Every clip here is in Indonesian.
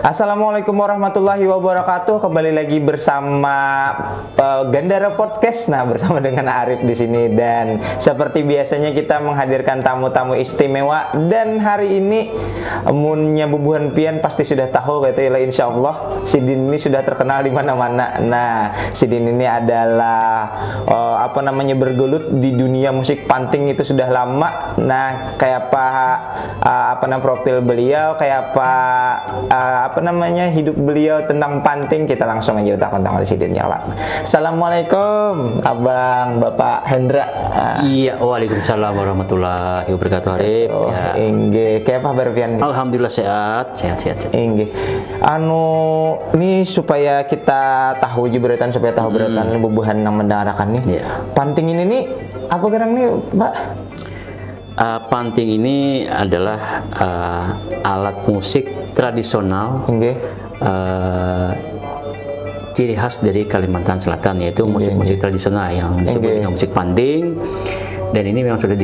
Assalamualaikum warahmatullahi wabarakatuh. Kembali lagi bersama Gandara Podcast. Nah, bersama dengan Arif di sini, dan seperti biasanya kita menghadirkan tamu-tamu istimewa. Dan hari ini munnya bubuhan pian pasti sudah tahu, kata insya Allah si Din ini sudah terkenal di mana-mana. Nah, si Din ini adalah bergelut di dunia musik panting itu sudah lama. Nah, kayak profil beliau, kayak hidup beliau tentang panting, kita langsung aja utak-utak di sini ya, Pak. Assalamualaikum Abang Bapak Hendra. Iya, waalaikumsalam warahmatullahi wabarakatuh, Arif. Ya. Inggih, kayak apa berpian? Alhamdulillah sehat. Inggih. Ini supaya kita tahu beratan, supaya tahu beratan bubuhan yang mendengarkan nih. Yeah. Panting ini nih apa gerang nih, Pak? Panting ini adalah alat musik tradisional, ciri khas dari Kalimantan Selatan, yaitu musik-musik tradisional yang disebut dengan musik panting. Dan ini memang sudah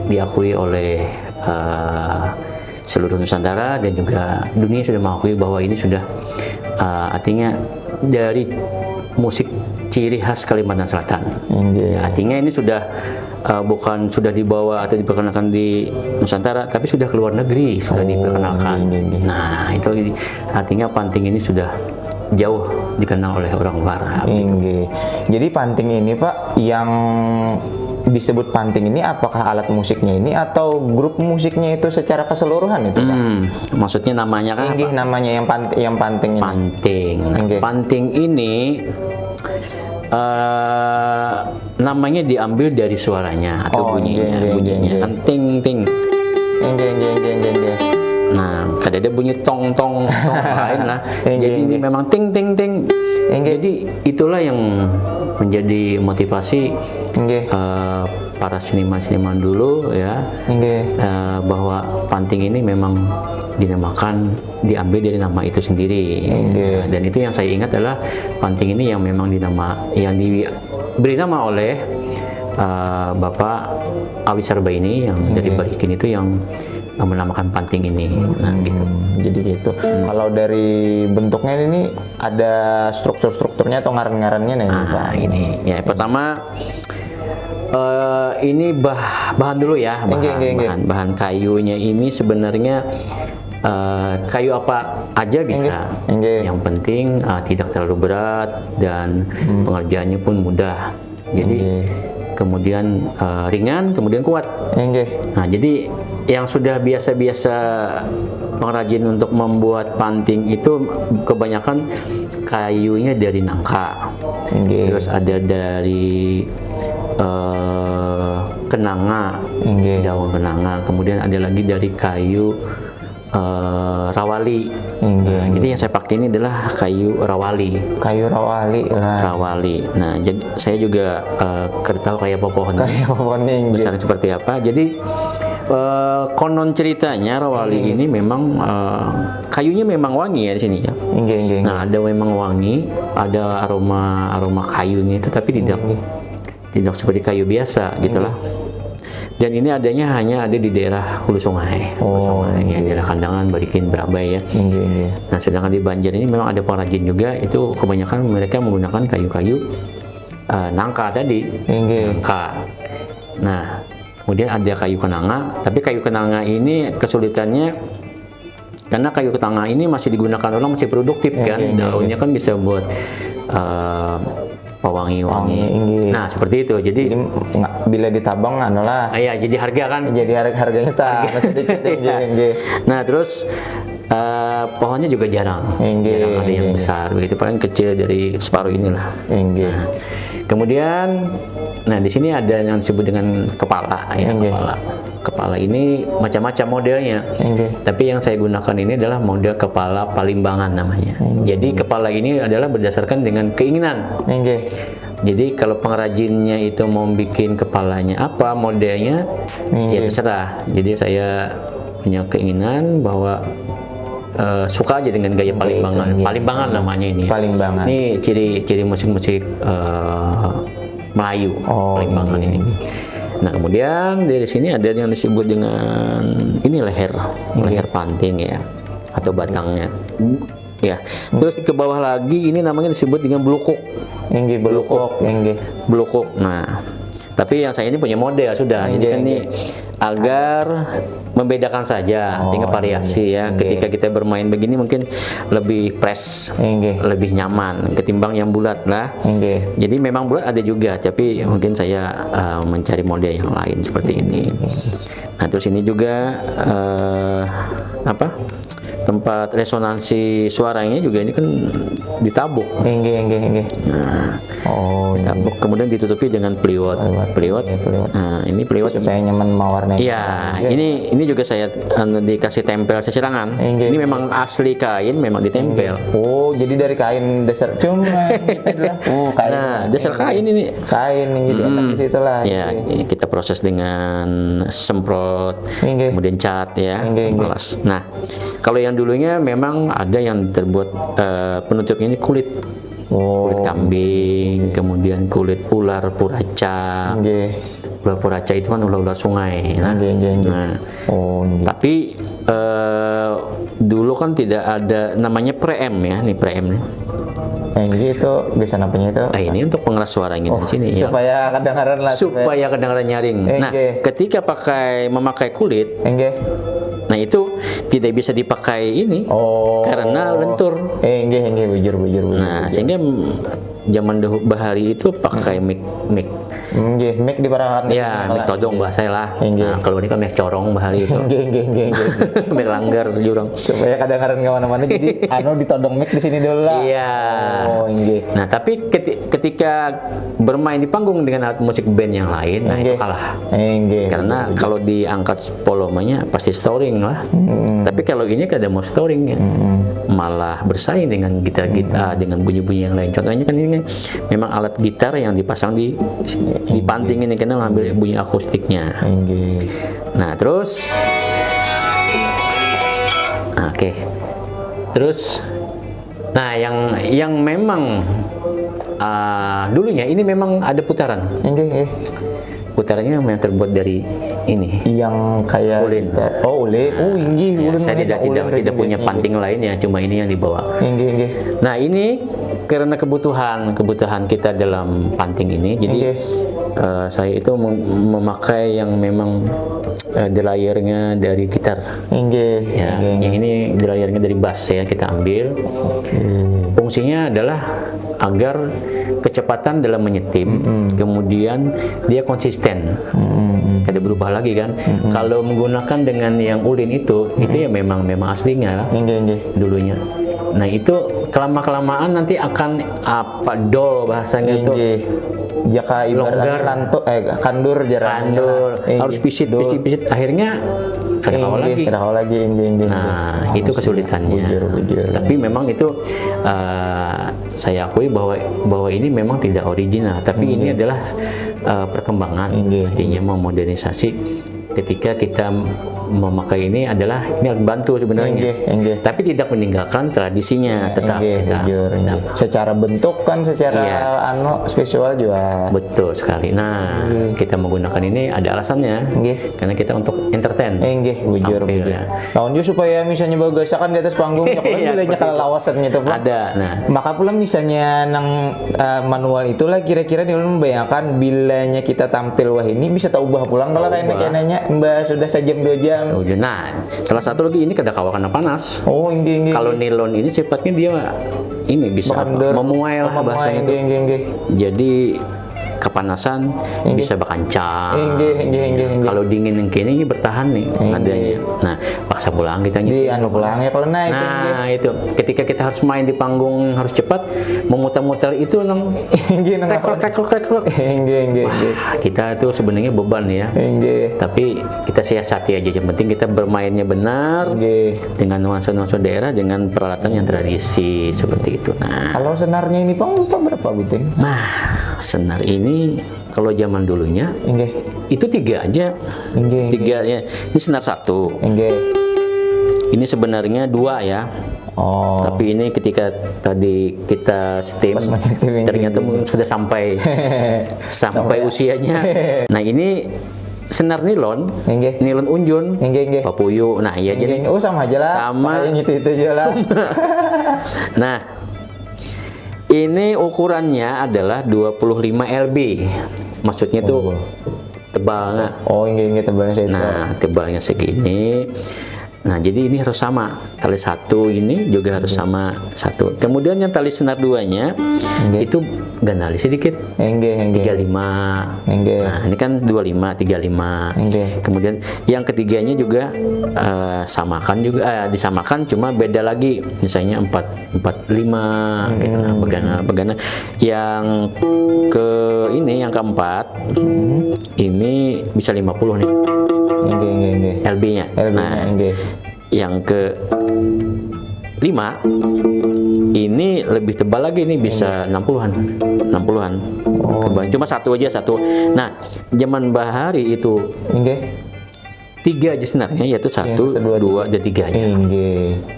diakui oleh seluruh Nusantara, dan juga dunia sudah mengakui bahwa ini sudah artinya dari musik ciri khas Kalimantan Selatan. Ya, artinya ini sudah bukan sudah dibawa atau diperkenalkan di Nusantara, tapi sudah keluar negeri, sudah diperkenalkan. Nah, itu artinya panting ini sudah jauh dikenal oleh orang luar. Gitu. Jadi panting ini, Pak, yang disebut panting ini apakah alat musiknya ini atau grup musiknya itu secara keseluruhan itu, Pak? Maksudnya namanya kan apa? Namanya yang panting ini. Panting. Nah, panting ini namanya diambil dari suaranya atau bunyinya. Kan ting ting. Nah, kadang ada bunyi tong tong lain lah. Jadi ini memang ting ting ting. Jadi itulah yang menjadi motivasi para seniman-seniman dulu ya, bahwa panting ini memang diambil dari nama itu sendiri. Dan itu yang saya ingat adalah panting ini yang memang diberi nama oleh Bapak Awi Sarbaini yang dari Balikin itu yang menamakan panting ini. Nah, gitu. Jadi gitu. Kalau dari bentuknya ini ada strukturnya atau ngaran-ngarannya nih, Pak? Ini ya, pertama ini bahan dulu ya, bahan kayunya ini sebenarnya kayu apa aja bisa. Yang penting tidak terlalu berat dan pengerjaannya pun mudah. Jadi kemudian ringan, kemudian kuat. Nah, jadi yang sudah biasa-biasa pengrajin untuk membuat panting itu kebanyakan kayunya dari nangka. Terus ada dari kenanga, daun kenanga. Kemudian ada lagi dari kayu rawali. Jadi yang saya pakai ini adalah kayu rawali. Rawali. Nah, jadi saya juga tahu kayak apa pohonnya. Besarnya seperti apa. Jadi konon ceritanya rawali ini memang kayunya memang wangi ya di sini ya. Nah, ada memang wangi, ada aroma kayunya, tetapi tidak seperti kayu biasa gitulah. Dan ini adanya hanya ada di daerah hulu sungai, ya, daerah Kandangan, Balikin, Berabai ya. Nah, sedangkan di Banjar ini memang ada pengrajin juga, itu kebanyakan mereka menggunakan kayu-kayu nangka tadi. Nangka. Nah, kemudian ada kayu kenanga, tapi kayu kenanga ini kesulitannya karena kayu kenanga ini masih digunakan orang, masih produktif kan. Daunnya kan bisa buat pewangi-wangi. Nah, seperti itu. Jadi bila ditabang iya, jadi harga kan. Jadi harganya sedikit. Nah, terus pohonnya juga jarang ada yang besar, begitu, paling kecil dari separuh inilah. Nah, kemudian di sini ada yang disebut dengan kepala ya. Kepala ini macam-macam modelnya. Tapi yang saya gunakan ini adalah model kepala palimbangan namanya. Jadi kepala ini adalah berdasarkan dengan keinginan. Jadi kalau pengrajinnya itu mau bikin kepalanya apa modelnya, ya terserah. Jadi saya punya keinginan bahwa suka aja dengan gaya palimbangan. Palimbangan namanya ini. Palimbangan. Ini ciri musik-musik Melayu. Palimbangan ini. Nah, kemudian dari sini ada yang disebut dengan ini leher panting ya, atau batangnya. ya. Terus ke bawah lagi ini namanya disebut dengan blukuk. Inggih blukuk, inggih. Blukuk. Nah, tapi yang saya ini punya model sudah. Jadi kan ini agar membedakan saja, tinggal variasi ya. Ketika kita bermain begini mungkin lebih fresh, lebih nyaman ketimbang yang bulat lah. Jadi memang bulat ada juga, tapi mungkin saya mencari model yang lain seperti ini. Nah, terus ini juga tempat resonansi suaranya juga ini kan ditabuk. Nah, ditabuk kemudian ditutupi dengan peliwot. Nah, ini peliwot supaya nyaman mewarnai. Iya, ini juga saya dikasih tempel sesirangan. Ini memang asli kain, memang ditempel. Oh, jadi dari kain dasar cuma kain. Nah, dasar kain ini. Kain yang jadi enak di situ lah. Ya, kita proses dengan semprot, kemudian cat ya. Nah, kalau yang dulunya memang ada yang terbuat penutupnya ini kulit. Kulit kambing, kemudian kulit ular puraca. Ular puraca itu kan ular sungai. Nah, tapi dulu kan tidak ada namanya preem ya, nih preem nih. Itu bisa napanya itu. Ini untuk pengeras suaranya di sini supaya kedengaran lah. Supaya kedengaran nyaring. Nah, ketika memakai kulit, nah itu tidak bisa dipakai ini karena lentur. Bujur. Nah, sehingga zaman bahari itu pakai mic. Mic di parahan. Ya, mic todong bahasa lah. Nah, kalau ini kan mic corong bahari itu. Mic langgar jurang. Supaya kadang-kadang nggak mana-mana jadi ditodong mic di sini dulu lah. Iya. Nah, tapi ketika bermain di panggung dengan alat musik band yang lain, nah itu kalah. Karena kalau diangkat volumenya pasti storing lah. Tapi kalau ini kada mau storing ya. Malah bersaing dengan gitar-gitar, dengan bunyi-bunyi yang lain. Contohnya kan ini memang alat gitar yang dipasang di panting ini karena ngambil bunyi akustiknya. Nah, terus terus nah yang memang dulunya ini memang ada putaran. Putarannya memang terbuat dari ini. Yang kayak ulin. Ulin. Saya tidak punya panting lain ya, cuma ini yang dibawa. Nah, ini karena kebutuhan kita dalam panting ini, jadi saya itu memakai yang memang delayernya dari gitar. Yang ini delayernya dari bass ya, kita ambil. Fungsinya adalah agar kecepatan dalam menyetim, kemudian dia konsisten, tidak berubah lagi kan. Kalau menggunakan dengan yang ulin itu ya memang aslinya dulunya. Nah, itu kelamaan nanti akan dol bahasanya itu. Jaka ibarat kandur harus pisit akhirnya kadang lagi. Nah, itu kesulitannya. Bujur. Tapi memang itu saya akui bahwa ini memang tidak original, tapi ini adalah perkembangan. Artinya memodernisasi ketika kita memakai ini adalah alat bantu sebenarnya. Tapi tidak meninggalkan tradisinya, tetap. Secara bentuk kan, secara visual juga. Betul sekali. Nah, kita menggunakan ini ada alasannya. Karena kita untuk entertain. Bujur. Lawan juga supaya misalnya bagasakan di atas panggung, bilanya kalau lawasan gitu. Ada. Nah, maka pula misalnya nang manual itulah kira-kira dia membayangkan bilanya kita tampil ini bisa tak ubah pulang kalau kayaknya Mbak sudah sejam 2 jam. Nah, salah satu lagi ini kada kawa kena panas. Kalau nilon ini sifatnya dia ini bisa memuai lah bahasanya itu. Jadi kepanasan bisa bakancang. Kalau dingin yang kini bertahan nih adanya. Nah, paksa pulang kita pulang ya kalau naik. Nah, itu ketika kita harus main di panggung harus cepat, memutar-mutar itu kita itu sebenarnya beban ya. Tapi kita siasati aja, yang penting kita bermainnya benar dengan nuansa-nuansa daerah dengan peralatan yang tradisi seperti itu. Nah, kalau senarnya ini berapa Buting? Nah, senar ini kalau zaman dulunya itu 3 aja. 3 ya. Ini senar 1. Ini sebenarnya 2 ya. Tapi ini ketika tadi kita steam ternyata sudah sampai usianya. Nah, ini senar nilon, Nggih. nilon unjun, Nggih. papuyu. Nah, iya jadi Oh, sama aja lah. Sama. Kayak gitu aja lah. nah, ini ukurannya adalah 25 lb. Maksudnya tuh tebal. Oh, nggih tebalnya saya. Nah, tebalnya segini. Nah, jadi ini harus sama. Tali satu ini juga harus sama satu. Kemudian yang tali senar duanya itu ganali sedikit. Nggih. 35. Nggih. Nah, ini kan 25, 35. Nggih. Kemudian yang ketiganya juga samakan juga disamakan, cuma beda lagi. Misalnya 45 gitu. Nah, begana. Yang yang keempat ini bisa 50 nih. Nggih. LB-nya. Nah, yang ke 5 ini lebih tebal lagi nih, bisa 60-an. 60-an. Tebal. Cuma satu aja. Nah, zaman Bahari itu 3 aja senarnya, yaitu 1, 2, dan 3 aja.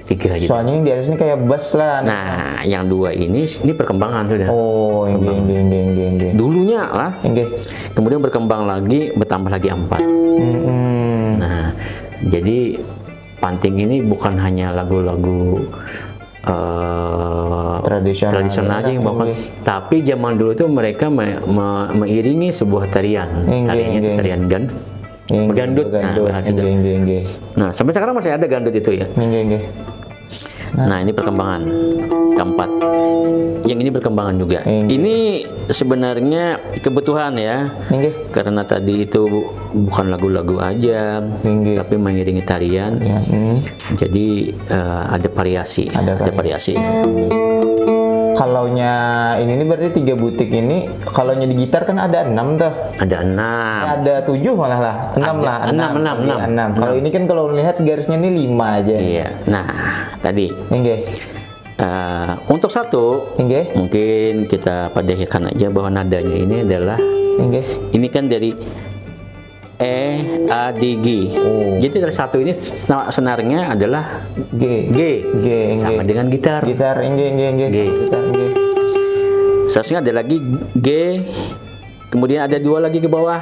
3 aja. Soalnya yang di atas ini kayak bass lah. Nah, yang 2 ini perkembangan sudah. Oh, nggih. Dulunya lah. Nggih. Kemudian berkembang lagi, bertambah lagi 4. Nah, jadi panting ini bukan hanya lagu-lagu tradisional aja yang bawakan, tapi zaman dulu tuh mereka mengiringi sebuah tarian. Tariannya itu tarian gandut. Nah, sampai sekarang masih ada gandut itu ya. Nah, ini perkembangan keempat. Yang ini perkembangan juga. Ini sebenarnya kebutuhan ya. Karena tadi itu bukan lagu-lagu aja, tapi mengiringi tarian. Jadi ada variasi. Ada variasi. Kalaunya ini berarti 3 butik ini, kalaunya di gitar kan ada 6 tuh. Ada 6. Ada 7 malah lah. 6 lah. 6. Kalau ini kan kalau lihat garisnya ini 5 aja. Iya. Nah, tadi. Untuk satu, mungkin kita padahkan aja bahwa nadanya ini adalah ini kan dari E, A, D, G. Jadi dari satu ini senarnya adalah G. Sama dengan gitar. G. Seharusnya ada lagi G, kemudian ada 2 lagi ke bawah.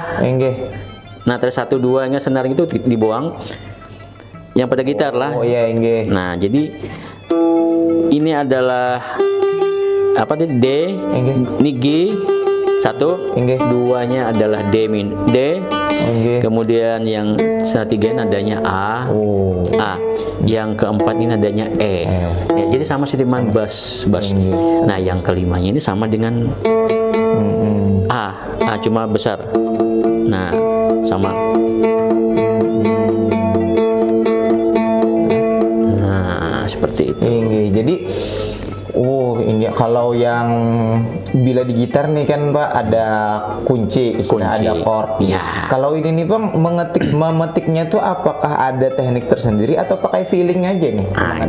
Nah, dari 1, 2-nya senarnya itu dibuang. Yang pada gitar lah. Nah, jadi ini adalah apa tadi? D, ini G. 1, 2-nya adalah D, kemudian yang ketiga nadanya A, yang keempat ini nadanya E. Ya, jadi sama sentimen bass. Nah, yang kelimanya ini sama dengan A, cuma besar. Nah, sama. Nah, seperti itu. Jadi ini kalau yang bila di gitar nih kan Pak ada kunci, ada chord. Ya. Kalau ini nih Pak memetiknya tuh apakah ada teknik tersendiri atau pakai feeling aja nih? Nah,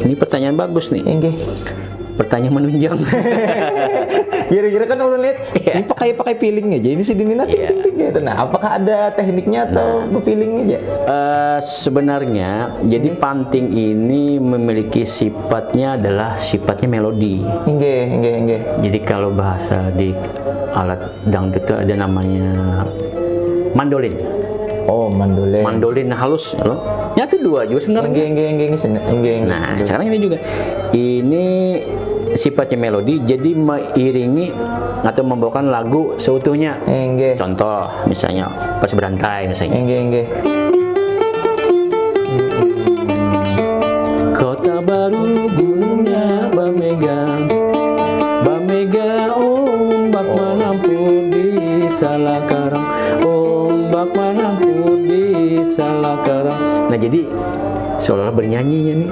ini pertanyaan bagus nih. Pertanyaan menunjang. Kira-kira kan udah lihat ini pakai feeling aja. Ini sedini gitu. Nah, apakah ada tekniknya atau feeling aja? Sebenarnya jadi panting ini memiliki sifatnya melodi. Jadi kalau bahasa di alat dangdut itu ada namanya mandolin. Oh, mandolin. Mandolin halus loh. Nyatu 2 juga sebenarnya. Nah, sekarang ini juga. Ini sifatnya melodi, jadi mengiringi atau membawakan lagu seutuhnya. Contoh, misalnya pas berantai misalnya. Kota baru gunungnya Bamega, ombak menampur di Salakarang, ombak menampur di Salakarang. Nah, jadi seolah-olah bernyanyinya nih.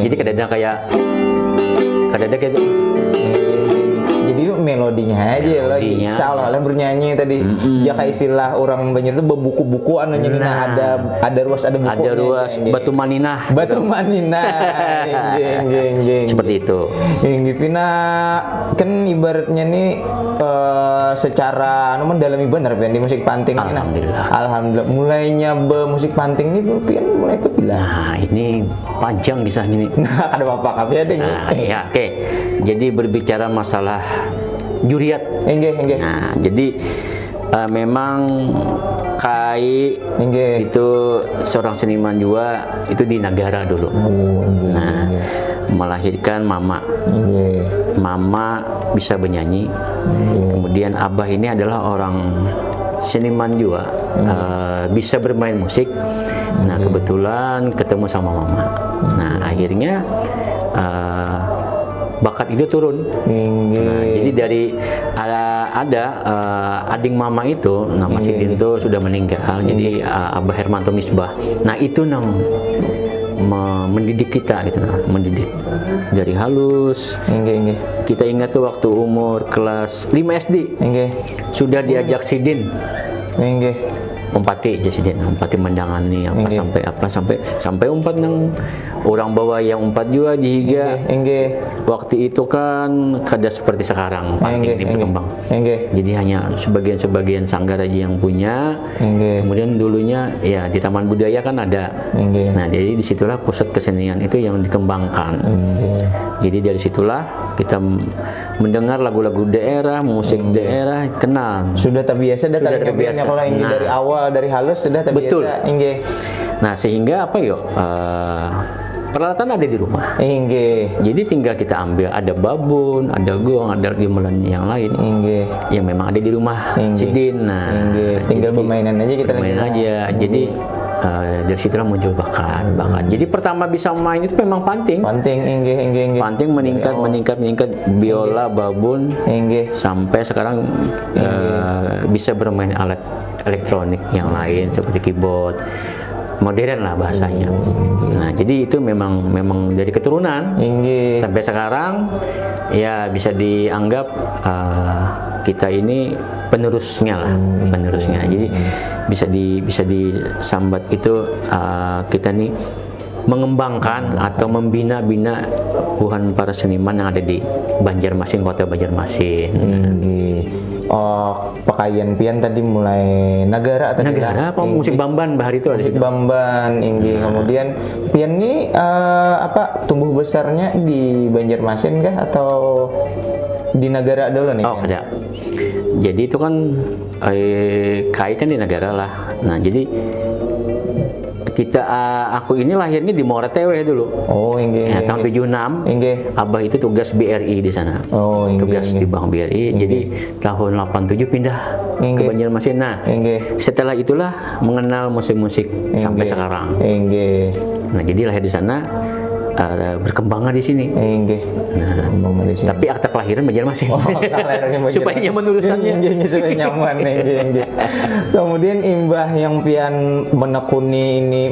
Jadi kadang-kadang kayak jadi melodinya aja lagi seolah-olah bernyanyi tadi. Jaka istilah orang Banjar itu bebuku-buku anunya ada ruas batu maninah. Seperti itu. Pina kan ibaratnya nih secara mendalami benar di musik panting. Alhamdulillah. Mulainya musik panting ini mulai bila. Nah, ini panjang kisahnya nih. Ada bapak kafe ada nih. Ya, oke. Jadi berbicara masalah juriat. Enggak. Nah, jadi memang Kai itu seorang seniman juga itu di negara dulu. Nah, melahirkan Mama. Mama bisa bernyanyi. Kemudian Abah ini adalah orang seniman juga, bisa bermain musik. Nah, kebetulan ketemu sama Mama. Nah, akhirnya bakat itu turun. Nah, jadi dari ada adik Mama itu nama Sidin itu sudah meninggal. Jadi Abah Hermanto Misbah. Nah, itu mendidik kita gitu, mendidik dari halus. Kita ingat tuh waktu umur kelas 5 SD sudah diajak Sidin umpati Sidin, umpati mendangani sampai umpat nang orang bawa yang umpat juga dihiga. Waktu itu kan kada seperti sekarang paling ini berkembang. Jadi hanya sebagian sanggar aja yang punya. Kemudian dulunya ya di Taman Budaya kan ada. Nah, jadi disitulah pusat kesenian itu yang dikembangkan. Jadi dari situlah kita mendengar lagu-lagu daerah, musik daerah, kenal. Sudah terbiasa kalau ini dari awal dari halus sudah terbiasa. Betul. Nah, sehingga apa yuk? Peralatan ada di rumah. Jadi tinggal kita ambil, ada babon, ada gong, ada gamelan yang lain. Yang memang ada di rumah Sidin. Nah, tinggal bermainan aja kita main aja. Jadi dari situlah muncul bakat. Jadi pertama bisa main itu memang panting. Panting meningkat biola, babon, sampai sekarang bisa bermain alat elektronik yang lain seperti keyboard. Modern lah bahasanya. Nah, jadi itu memang dari keturunan sampai sekarang ya bisa dianggap kita ini penerusnya lah, penerusnya. Jadi bisa disambat itu kita nih mengembangkan atau membina-bina para seniman yang ada di Banjarmasin, kota Banjarmasin. Pakaian pian tadi mulai negara apa musik Bamban bahari itu ada musik Bamban kemudian pian ini tumbuh besarnya di Banjarmasin kah atau di negara dulu nih? Ada. Jadi itu kan Kai kan di negara lah. Nah, jadi aku ini lahirnya di Muara Tewe dulu. Tahun 76. Abah itu tugas BRI di sana. Tugas di Bank BRI. Jadi tahun 87 pindah ke Banjarmasin. Nah, setelah itulah mengenal musik-musik sampai sekarang. Nah, jadi lahir di sana, berkembangnya di sini. Nah, tapi akta kelahiran Banjarmasin. Supaya nyaman urusannya. Supaya nyaman. Kemudian imbah yang pian menekuni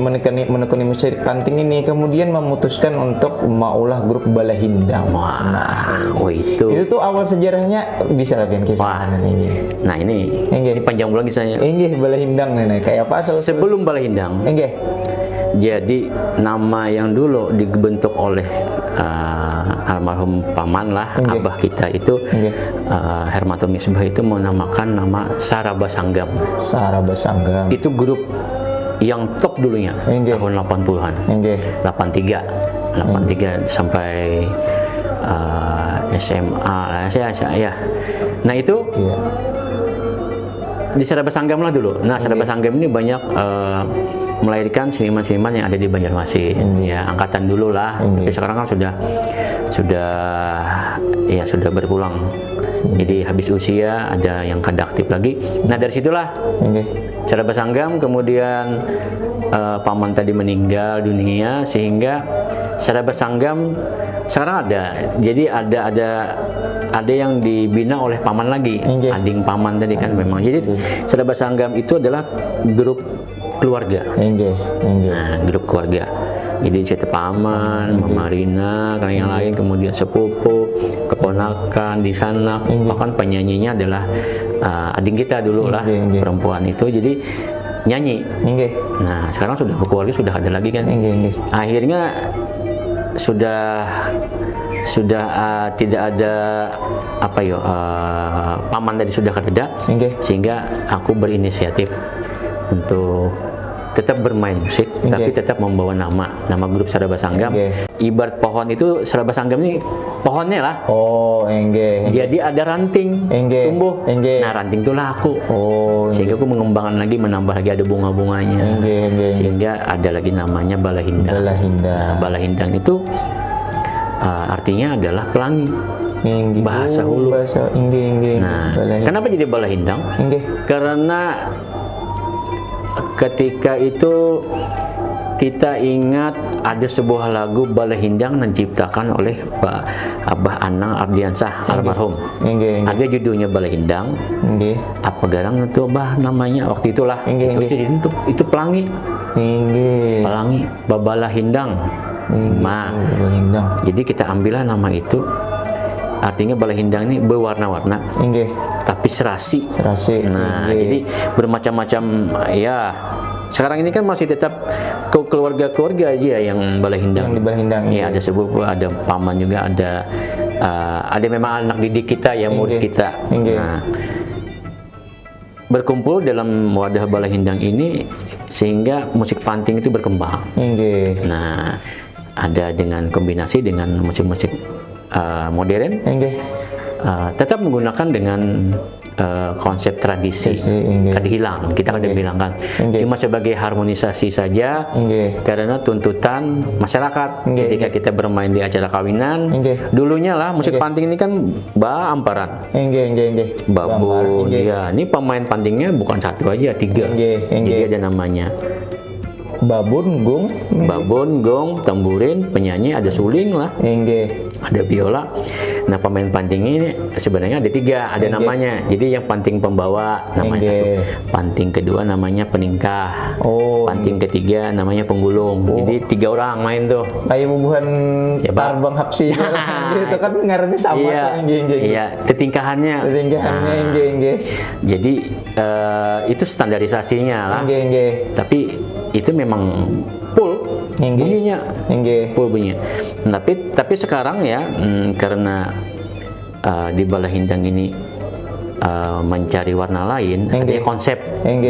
musik panting ini kemudian memutuskan untuk maulah grup Balahindang. Itu tuh awal sejarahnya bisa lah pian kisah ini. Nah, ini panjang lagi saya. Balahindang nih kayak apa? Sebelum Balahindang. Jadi nama yang dulu dibentuk oleh almarhum paman lah, abah kita itu Hermanto Misbah itu menamakan nama Saraba Sanggam. Itu grup yang top dulunya tahun 80-an. 83 sampai SMA lah ya. Nah, itu di Saraba Sanggam lah dulu. Nah, Saraba Sanggam ini banyak melahirkan seniman-seniman yang ada di Banjarmasin. Ya, angkatan dulu lah. Tapi sekarang kan sudah berpulang. Jadi habis usia ada yang kada aktif lagi. Nah, dari situlah Saraba Sanggam, kemudian paman tadi meninggal dunia sehingga Saraba Sanggam sekarang ada. Jadi ada yang dibina oleh paman lagi, ading paman tadi kan memang. Jadi Saraba Sanggam itu adalah grup keluarga. Nah, grup keluarga. Jadi situ paman, Mama Rina, dan yang lain, kemudian sepupu, keponakan di sana. Bahkan penyanyinya adalah ading kita dulu lah, perempuan itu. Jadi nyanyi. Nah, sekarang sudah keluarga sudah ada lagi kan. Akhirnya sudah tidak ada paman tadi sudah ada, sehingga aku berinisiatif untuk tetap bermain musik, tapi tetap membawa nama grup Saraba Sanggam. Ibarat pohon itu Saraba Sanggam ini pohonnya lah. Oh, jadi ada ranting tumbuh. Nah, ranting itu laku. Sehingga aku mengembangkan lagi, menambah lagi, ada bunga-bunganya. Sehingga ada lagi namanya Balahindang. Nah, Balahindang itu artinya adalah pelangi. Bahasa Hulu. Nah, kenapa jadi Balahindang? Karena ketika itu kita ingat ada sebuah lagu Balahindang yang diciptakan oleh Pak Abah Anang Ardiansah almarhum. Ada judulnya Balahindang. Apa garang itu Abah namanya waktu itulah. Itu pelangi. Pelangi Balahindang. Jadi kita ambillah nama itu. Artinya Balahindang ini berwarna-warna, tapi serasi. Nah, jadi bermacam-macam ya. Sekarang ini kan masih tetap keluarga-keluarga aja yang Balahindang. Ya, ada sepupu, ada paman juga, ada memang anak didik kita, yang murid kita. Nah, berkumpul dalam wadah Balahindang ini sehingga musik panting itu berkembang. Nah, ada dengan kombinasi dengan musik-musik modern, tetap menggunakan dengan konsep tradisi. Kada hilang, kita kada bilangkan. Cuma sebagai harmonisasi saja, karena tuntutan masyarakat ketika kita bermain di acara kawinan. Dulunya lah musik panting ini kan amparan. Babon, ya. Ini pemain pantingnya bukan satu aja, 3. Jadi ada namanya babon, gong, tamburin, penyanyi, ada suling lah, ada biola. Nah, pemain panting ini sebenarnya ada 3, ada namanya. Jadi yang panting pembawa namanya satu, panting kedua namanya peningkah, panting ketiga namanya penggulung. Jadi 3 orang main tuh. Kayak bubuhan Tarbang Hapsi itu kan ngarannya sama. Iya, ketingkahannya. Jadi itu standarisasinya lah. Tapi itu memang full bunyinya, full bunyinya. Tapi sekarang ya, karena di Balahindang ini mencari warna lain, ada konsep.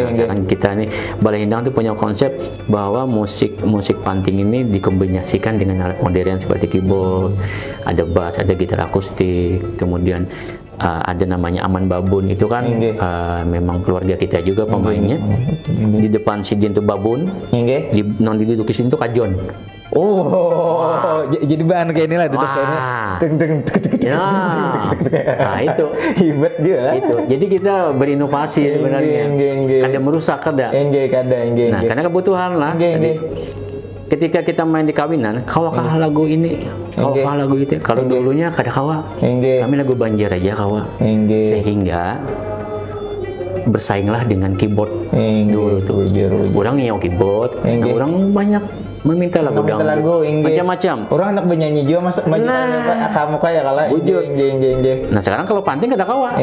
Sekarang kita ini Balahindang itu punya konsep bahwa musik panting ini dikombinasikan dengan alat modern seperti keyboard, ada bass, ada gitar akustik, kemudian ada namanya Aman Babun, itu kan memang keluarga kita juga pemainnya. Di depan sidin itu babun, di non didudukisin itu kajon. Jadi bahan kayak inilah duduk kayaknya. Nah, itu hebat juga. Jadi kita berinovasi sebenarnya. Kada merusak kada. Nah, karena kebutuhan lah. Ketika kita main di kawinan, kawakah lagu ini, kawakah lagu itu. Kalau dulunya kada kawa, kami lagu Banjar aja kawa. Sehingga bersainglah dengan keyboard dulu tuh. Orang nyewa keyboard, orang banyak meminta lagu dangdut, macam-macam. Orang anak bernyanyi juga masuk kamu kayak kalah. Nah, sekarang kalau panting kada kawa.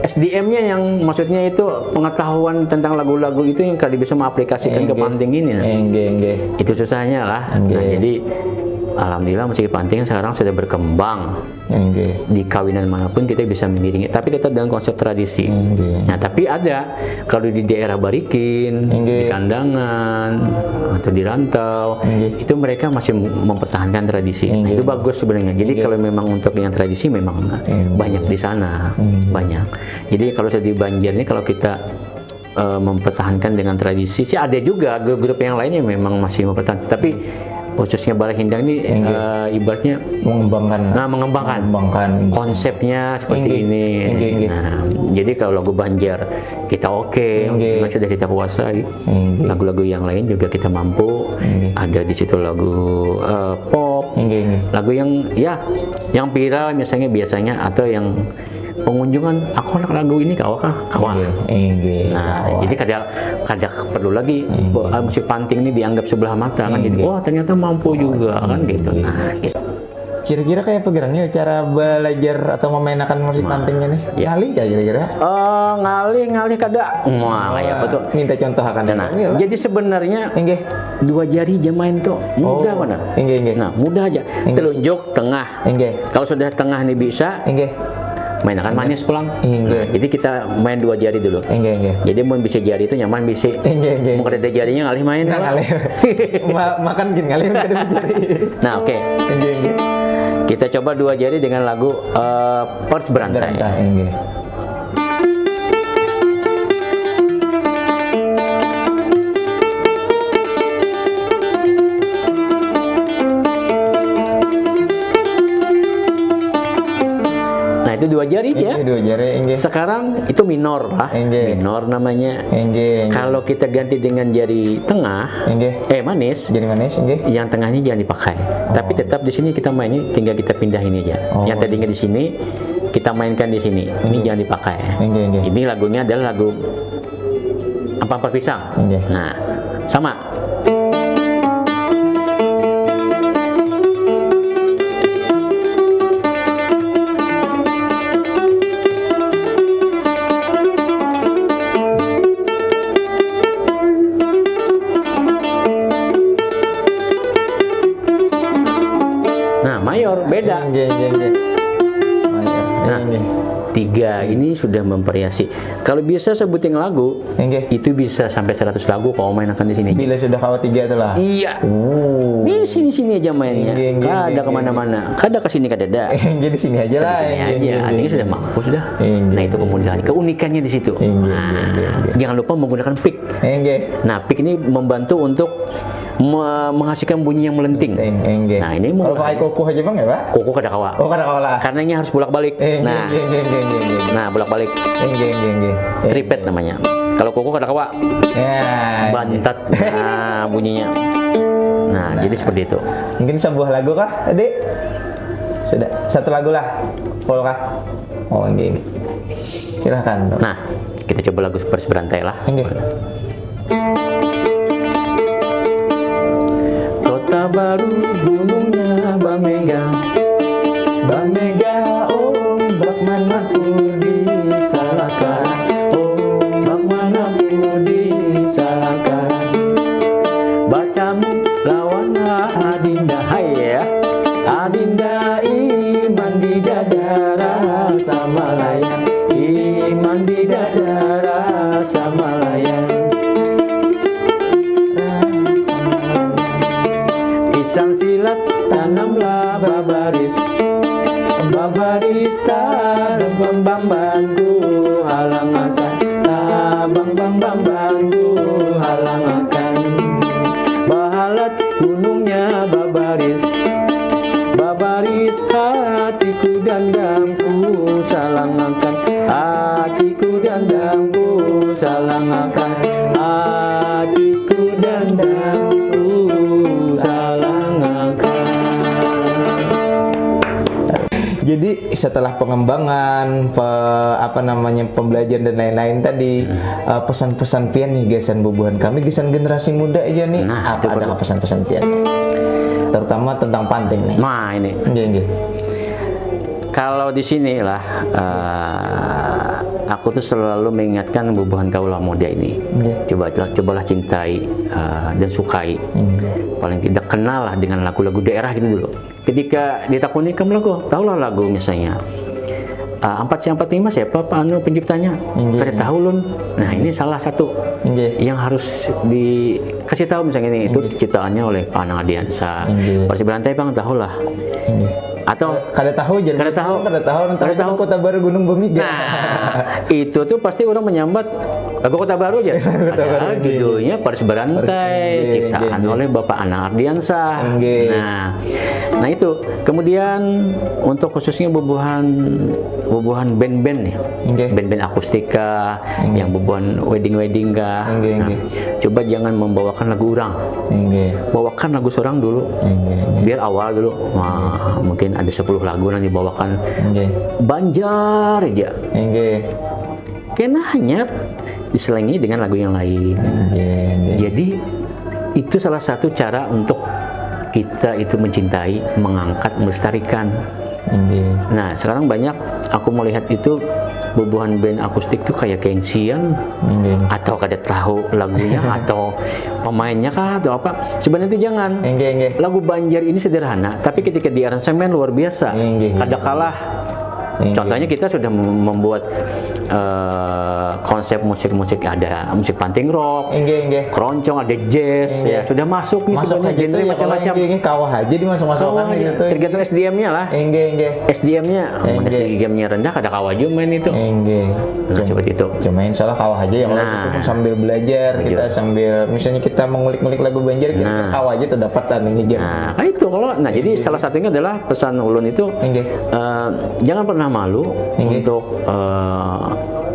SDM-nya yang maksudnya itu pengetahuan tentang lagu-lagu itu yang kada bisa mengaplikasikan ke panting ini. Itu susahnya lah. Nah, jadi alhamdulillah musik panting sekarang sudah berkembang. Di kawinan manapun kita bisa mengiringi, tapi tetap dengan konsep tradisi. Nah, tapi ada kalau di daerah Barikin, di Kandangan atau di Rantau, itu mereka masih mempertahankan tradisi. Nah, itu bagus sebenarnya. Jadi kalau memang untuk yang tradisi memang banyak di sana, banyak. Jadi kalau di Banjar ini kalau kita mempertahankan dengan tradisi, sih ada juga grup-grup yang lainnya memang masih mempertahankan. Tapi khususnya Balahindang ini ibaratnya mengembangkan konsepnya seperti ini. Nah, jadi kalau lagu Banjar kita memang sudah kita kuasai. Lagu-lagu yang lain juga kita mampu. Ada di situ lagu pop, lagu yang yang viral misalnya biasanya, atau yang pengunjungan, aku anak lagu ini kawah. Nah, jadi kada perlu lagi musik panting ini dianggap sebelah mata kan. Jadi ternyata mampu juga kan gitu. Nah, gitu. Kira-kira kayak apa gerannya cara belajar atau memainkan musik pantingnya nih? Ngalih kayak kira-kira? Ngalih kada. Kayak apa tuh? Minta contoh akan. Nah, jadi sebenarnya 2 jari aja main tuh mudah benar. Nah, mudah aja. Telunjuk tengah. Kalau sudah tengah nih bisa. main akan manis pulang. Nah, jadi kita main 2 jari dulu. Jadi mau bisa jari itu nyaman bisa. Mau kada jarinya ngalih main. Makan gini ngalih kada jari. Nah, oke. Kita coba 2 jari dengan lagu Pers Berantai. Nah, itu 2 jari ya. 2 jari. Sekarang itu minor, Pak. Minor namanya. Kalau kita ganti dengan jari tengah, manis. Jari manis, Yang tengahnya jangan dipakai. Tapi tetap di sini kita mainin, tinggal kita pindah ini aja. Yang tadinya di sini kita mainkan di sini. Ini jangan dipakai. Ini lagunya adalah lagu Ampar Pisang. Nah, sama. Mayor beda. Nah, 3 ini sudah memvariasi. Kalau bisa sebutin lagu, itu bisa sampai 100 lagu kalau mainkan di sini. Bila sudah kawat 3 itu lah. Iya. Di sini aja mainnya. Kada kemana-mana. Kada ke sini kada ada. Jadi sini aja lah. Sini aja. Artinya sudah mampu sudah. Nah, itu kemudian keunikannya di situ. Jangan lupa menggunakan pick. Nah, pick ini membantu untuk menghasilkan bunyi yang melenting. Nah, ini kalau pakai kuku aja bang ya Pak? Kuku kada kawa. Kada kawa lah. Karena ini harus bolak-balik. Nah, bolak-balik. Tripet namanya. Kalau kuku kada kawa. Bantat. Nah, bunyinya. Nah, jadi seperti itu. Mungkin sebuah lagu kah, Adik? Sudah, 1 lagu lah. Full kah? Silahkan. Nah, kita coba lagu Pers Berantai lah. Kota baru gunungnya Bamega, ombak manapun disalahkan, ombak manapun disalahkan. Batam lawan Adinda, hai ya, Adinda iman di dada rasa Malaya, iman di dada rasa Malaya. Pisang silat tanamlah babaris, babaris tabang bangku halangakan, tabang bangku halangakan. Bahalat gunungnya babaris, babaris hatiku dandangku salangakan, hatiku dandangku salangakan, hatiku dandangku salangakan. Jadi setelah pengembangan, pembelajaran dan lain-lain tadi, pesan-pesan pian nih gesan bubuhan kami, gesan generasi muda aja nih. Nah, apa ada pesan-pesan pian? Terutama tentang panting nih. Nah, ini. Kalau di sini lah, aku tuh selalu mengingatkan bubuhan kaula muda ini. Cobalah cintai dan sukai. Paling tidak kenal lah dengan lagu-lagu daerah gitu dulu. Ketika ditakuni kamu lagu, tahulah lagu misalnya 445 siapa penciptanya? Kada tahu lun. Nah, ini salah satu yang harus dikasih tahu misalnya ini itu ciptaannya oleh Pak Anang Ardiansa. Pers Berantai bang tahulah. Atau kada tahu Kota Baru Gunung Bamega. Nah, itu tuh pasti orang menyambat lagu Kota Baru aja. Padahal judulnya Pers Berantai, ciptaan oleh Bapak Anang Ardiansa. Nah itu. Kemudian untuk khususnya bubuhan band-band nih, band-band akustika, yang bubuhan wedding kah. Coba jangan membawakan lagu orang, bawakan lagu seorang dulu, biar awal dulu. Wah, mungkin ada 10 lagu yang dibawakan Banjar aja. Kena hanya diselingi dengan lagu yang lain. Jadi itu salah satu cara untuk kita itu mencintai, mengangkat, melestarikan. Nah, sekarang banyak aku melihat itu bubuhan band akustik tuh kayak gengsian, atau kada tahu lagunya atau pemainnya kah atau apa. Sebenarnya itu jangan. Lagu Banjar ini sederhana, tapi ketika di aransemen luar biasa. Kada kalah Contohnya kita sudah membuat konsep musik-musik, ada musik panting rock, keroncong, ada jazz, ya sudah masuk nih sebenarnya genre macam-macam. Ini kawah aja dimasuk-masukkan gitu. Tergantung SDM-nya lah. SDM-nya, SDM-nya rendah ada kawah juga main itu. Nah, seperti itu. Cuma insya Allah kawah aja yang kita sambil belajar, kita sambil misalnya kita mengulik-ngulik lagu Banjar, kita kawah aja tuh dapat ini aja. Nah, kayak itu kalau jadi salah satunya adalah pesan ulun itu jangan pernah malu untuk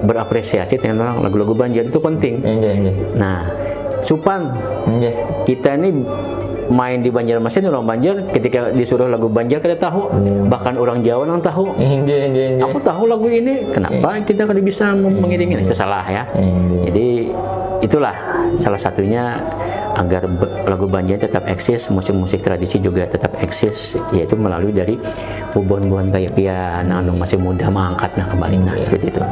berapresiasi tentang lagu-lagu Banjar, itu penting. Nah, Supan, kita ini main di Banjarmasin, orang Banjar ketika disuruh lagu Banjar kita tahu, bahkan orang Jawa yang tahu. Aku tahu lagu ini, kenapa kita tidak bisa mengiringi? Itu salah ya. Jadi itulah salah satunya agar lagu Banjar tetap eksis, musik-musik tradisi juga tetap eksis, yaitu melalui dari bubuhan-bubuhan kayak pian, anu masih muda mengangkatnya kembali. Nah, seperti itu.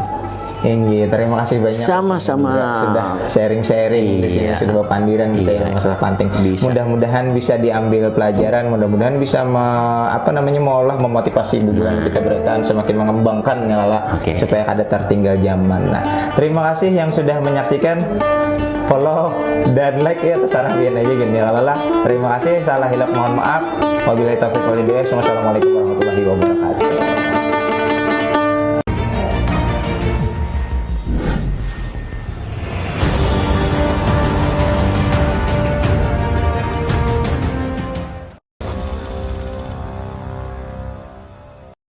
Terima kasih banyak. Sama-sama. Sudah sharing-sharing di sini, sudah berpandiran kita yang masalah panting. Mudah-mudahan bisa diambil pelajaran, mudah-mudahan bisa mengolah, memotivasi bubuhan kita bertahan semakin mengembangkan supaya kada tertinggal zaman. Nah, terima kasih yang sudah menyaksikan. Follow dan like ya, terserah biar aja gini lala. Terima kasih, salah hilap mohon maaf. Wabillahi taufiq wal hidayah. Wassalamualaikum warahmatullahi wabarakatuh.